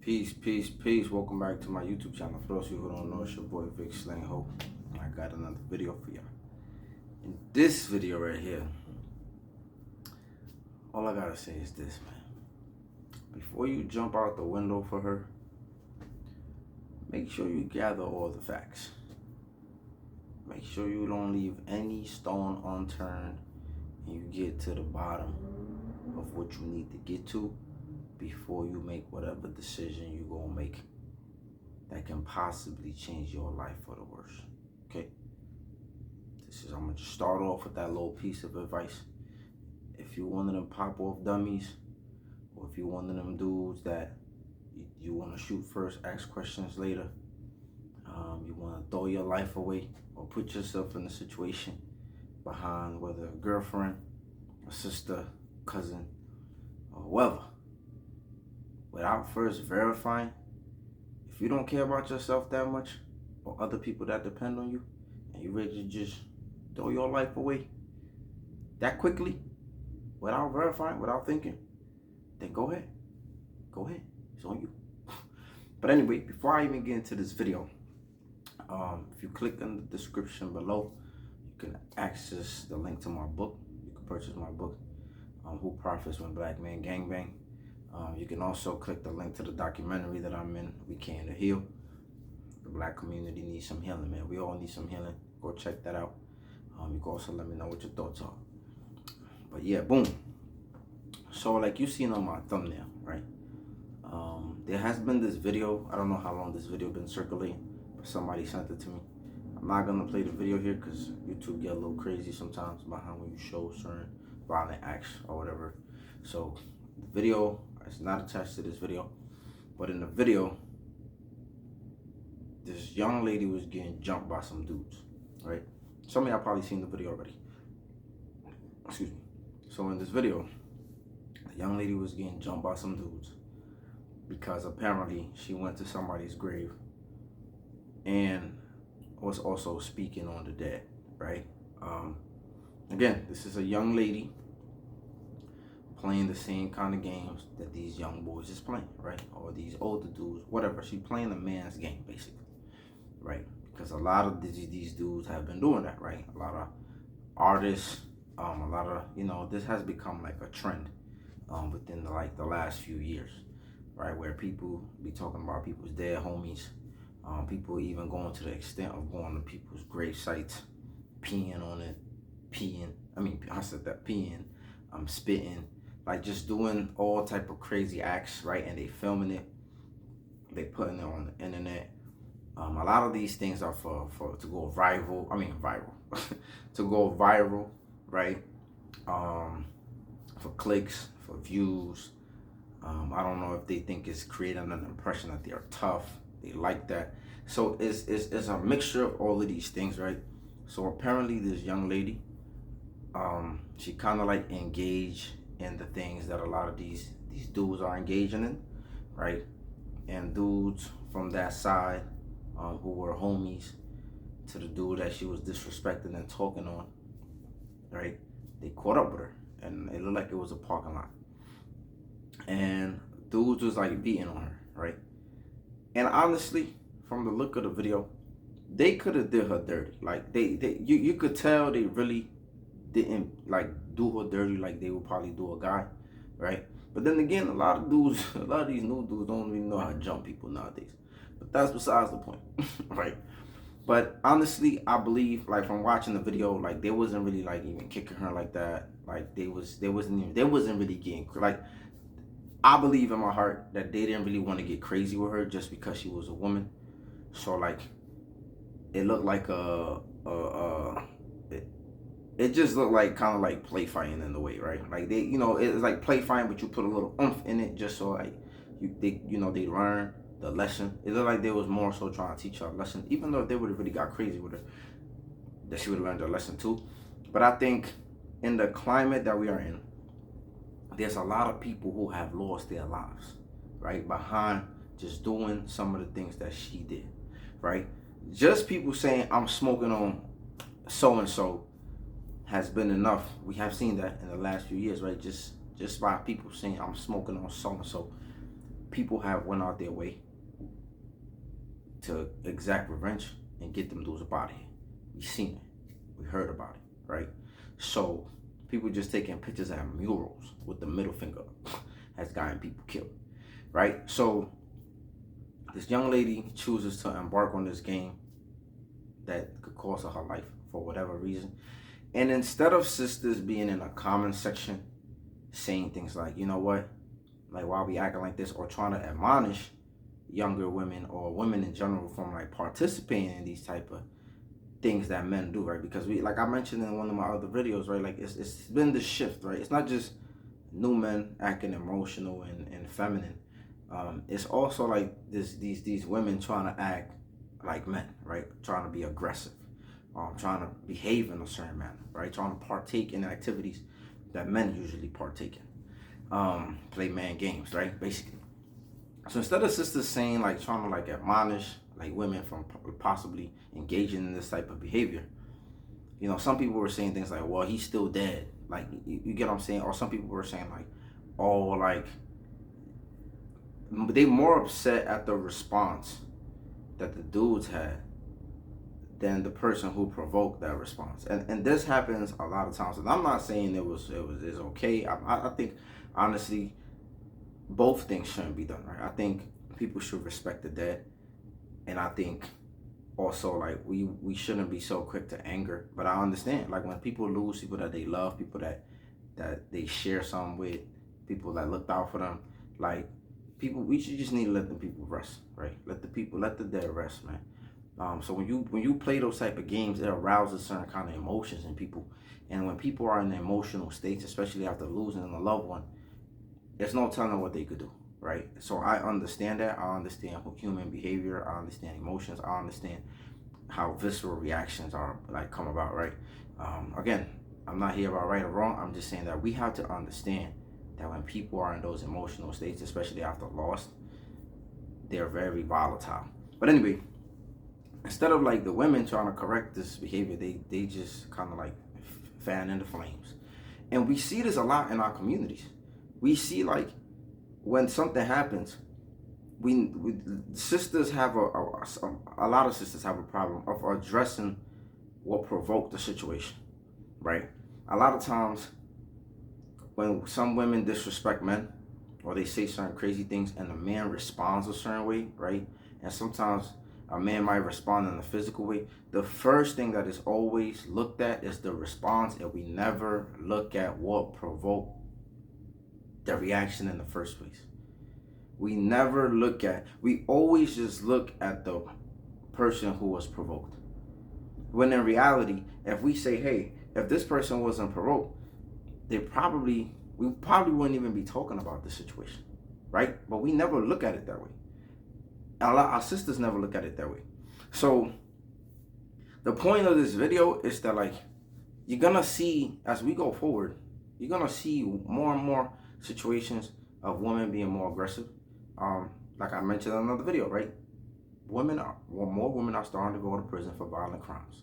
Peace, peace, peace. Welcome back to my YouTube channel. For those of you who don't know, it's your boy Vic Slang Hope. I got another video for y'all. In this video right here, all I gotta say is this, man. Before you jump out the window for her, make sure you gather all the facts. Make sure you don't leave any stone unturned and you get to the bottom of what you need to get to before you make whatever decision you gonna make that can possibly change your life for the worse. Okay? I'm gonna just start off with that little piece of advice. If you one of them pop off dummies, or if you one of them dudes that you wanna shoot first, ask questions later, you wanna throw your life away or put yourself in a situation behind whether a girlfriend, a sister, cousin, or whoever, without first verifying, if you don't care about yourself that much or other people that depend on you, and you're ready to just throw your life away that quickly, without verifying, without thinking, then go ahead. Go ahead. It's on you. But anyway, before I even get into this video, if you click in the description below, you can access the link to my book. You can purchase my book, Who Profits When Black Men Gangbang. You can also click the link to the documentary that I'm in, We Came to Heal. The black community needs some healing, man. We all need some healing. Go check that out. You can also let me know what your thoughts are. But yeah, boom. So like you seen on my thumbnail, right? There has been this video. I don't know how long this video been circulating, but somebody sent it to me. I'm not gonna play the video here because YouTube get a little crazy sometimes behind when you show certain violent acts or whatever. So the video is not attached to this video, but in the video, this young lady was getting jumped by some dudes, right? Some of y'all probably seen the video already. Excuse me. So in this video, the young lady was getting jumped by some dudes because apparently she went to somebody's grave and was also speaking on the dead, right? Again, this is a young lady playing the same kind of games that these young boys is playing, right? Or these older dudes, whatever. She playing a man's game, basically, right? Because a lot of these dudes have been doing that, right? A lot of artists, a lot of, this has become like a trend within the last few years, right? Where people be talking about people's dead homies, people even going to the extent of going to people's grave sites, peeing on it, peeing, spitting, like just doing all type of crazy acts, right? And they filming it, they putting it on the internet. A lot of these things are for to go viral, to go viral, right? For clicks, for views. I don't know if they think it's creating an impression that they are tough. They like that. So it's a mixture of all of these things, right? So apparently this young lady, she kind of like engaged in the things that a lot of these dudes are engaging in, right? And dudes from that side, who were homies to the dude that she was disrespecting and talking on, right? They caught up with her, and it looked like it was a parking lot. And dudes was like beating on her, right? And honestly, from the look of the video, they could have did her dirty. Like you could tell they really didn't like do her dirty like they would probably do a guy, right? But then again, a lot of these new dudes don't even know how to jump people nowadays. But that's besides the point, right? But honestly, I believe, like from watching the video, like they wasn't really like even kicking her like that. Like they wasn't really getting like. I believe in my heart that they didn't really want to get crazy with her just because she was a woman. So like, it looked like it just looked like kind of like play fighting in the way, right? Like they, it's like play fighting, but you put a little oomph in it just so like they learn the lesson. It looked like they was more so trying to teach her a lesson, even though if they would have really got crazy with her, that she would have learned a lesson too. But I think in the climate that we are in, there's a lot of people who have lost their lives, right? Behind just doing some of the things that she did, right? Just people saying, I'm smoking on so-and-so has been enough. We have seen that in the last few years, right? Just by people saying, I'm smoking on so-and-so. people have went out their way to exact revenge and get them dudes up out of here. We seen it. We heard about it, right? So people just taking pictures at murals with the middle finger up has gotten people killed, right? So this young lady chooses to embark on this game that could cost her life for whatever reason. And instead of sisters being in a comment section saying things like, you know what, like, why are we acting like this, or trying to admonish younger women or women in general from like participating in these type of things that men do, right? Because we, like I mentioned in one of my other videos, right, like it's been the shift, right? It's not just new men acting emotional and feminine. It's also like these women trying to act like men, right? Trying to be aggressive, trying to behave in a certain manner, right? Trying to partake in activities that men usually partake in, play man games, right? Basically. So instead of sisters saying, like, trying to like admonish like women from possibly engaging in this type of behavior, you know, some people were saying things like, well, he's still dead, like, you get what I'm saying? Or some people were saying like, oh, like, they more upset at the response that the dudes had than the person who provoked that response. And this happens a lot of times. And I'm not saying it's okay. I think honestly both things shouldn't be done, right? I think people should respect the dead, and I think also like we shouldn't be so quick to anger. But I understand, like, when people lose people that they love, people that they share something with, people that looked out for them, like, people, we should just need to let the people rest, right? Let the dead rest, man. So when you play those type of games, it arouses certain kind of emotions in people, and when people are in emotional states, especially after losing a loved one, there's no telling what they could do, right? So I understand that. I understand human behavior. I understand emotions. I understand how visceral reactions are like come about, right? Again, I'm not here about right or wrong. I'm just saying that we have to understand that when people are in those emotional states, especially after loss, they're very volatile. But anyway, instead of like the women trying to correct this behavior, they just kind of like fan into flames. And we see this a lot in our communities. We see, like, when something happens, we sisters have a lot of sisters have a problem of addressing what provoked the situation, right? A lot of times when some women disrespect men or they say certain crazy things and the man responds a certain way, right? And sometimes a man might respond in a physical way. The first thing that is always looked at is the response, and we never look at what provoked the reaction in the first place. We never look at, we always just look at the person who was provoked. When in reality, if we say, hey, if this person wasn't provoked, we probably wouldn't even be talking about this situation, right? But we never look at it that way. Our sisters never look at it that way. So the point of this video is that, like, you're gonna see, as we go forward, you're gonna see more and more situations of women being more aggressive. Like I mentioned in another video, right? More women are starting to go to prison for violent crimes,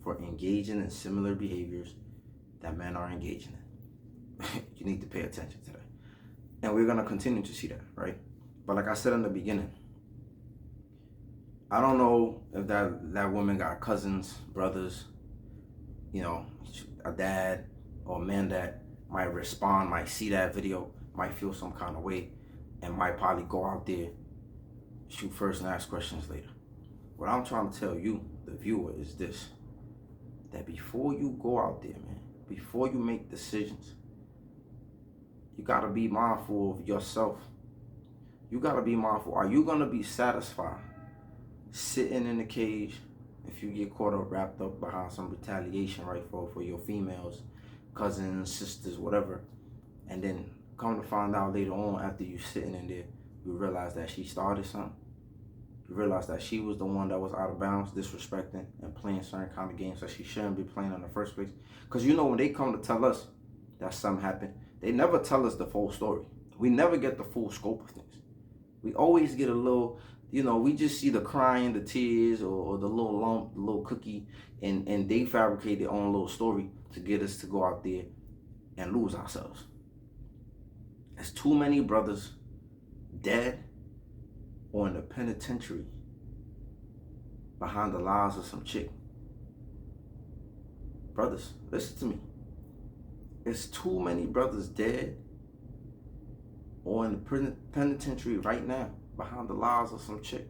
for engaging in similar behaviors that men are engaging in. You need to pay attention to that. And we're gonna continue to see that, right? But like I said in the beginning, I don't know if that woman got cousins, brothers, you know, a dad or a man that might respond, might see that video, might feel some kind of way, and might probably go out there, shoot first and ask questions later. What I'm trying to tell you, the viewer, is this: that before you go out there, man, before you make decisions, you gotta be mindful of yourself. You gotta be mindful. Are you gonna be satisfied sitting in the cage if you get caught up, wrapped up behind some retaliation, right, for your females, cousins, sisters, whatever, and then come to find out later on, after you sitting in there, you realize that she started something. You realize that she was the one that was out of bounds, disrespecting and playing certain kind of games that she shouldn't be playing in the first place. Because you know, when they come to tell us that something happened, they never tell us the full story. We never get the full scope of things. We always get a little, you know, we just see the crying, the tears, or the little lump, the little cookie, and they fabricate their own little story to get us to go out there and lose ourselves. There's too many brothers dead or in the penitentiary behind the lies of some chick. Brothers, listen to me. There's too many brothers dead or in the penitentiary right now behind the lies of some chick.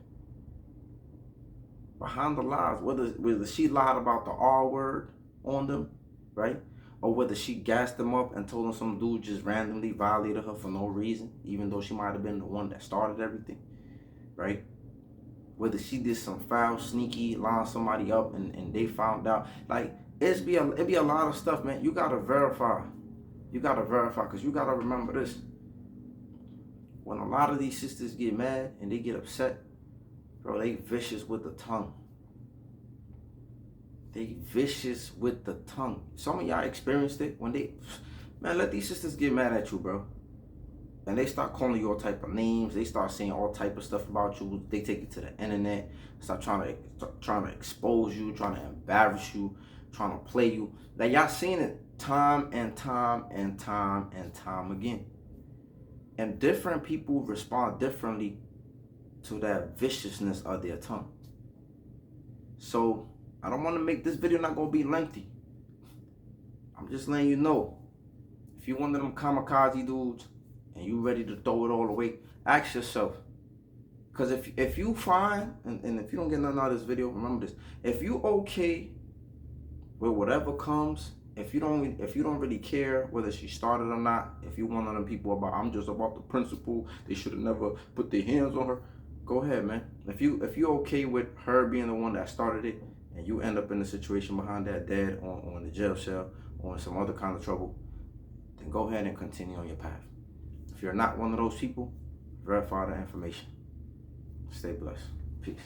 Behind the lies, whether she lied about the R word on them, right? Or whether she gassed them up and told them some dude just randomly violated her for no reason, even though she might have been the one that started everything, right? Whether she did some foul, sneaky, line somebody up and they found out. Like, it'd be a lot of stuff, man. You gotta verify. You gotta verify, because you gotta remember this. When a lot of these sisters get mad and they get upset, bro, they vicious with the tongue. They vicious with the tongue. Some of y'all experienced it when man, let these sisters get mad at you, bro. And they start calling you all type of names. They start saying all type of stuff about you. They take it to the internet. Start trying to expose you, trying to embarrass you, trying to play you. Like, y'all seen it time and time and time and time again. And different people respond differently to that viciousness of their tongue. So I don't want to make this video not gonna be lengthy. I'm just letting you know, if you're one of them kamikaze dudes and you ready to throw it all away, ask yourself. Because if you find, and if you don't get nothing out of this video, remember this. If you okay with whatever comes, if you don't really care whether she started or not, if you one of them people about, I'm just about the principle, they should have never put their hands on her, go ahead, man. If you're okay with her being the one that started it, and you end up in a situation behind that dead or in the jail cell or in some other kind of trouble, then go ahead and continue on your path. If you're not one of those people, verify the information. Stay blessed. Peace.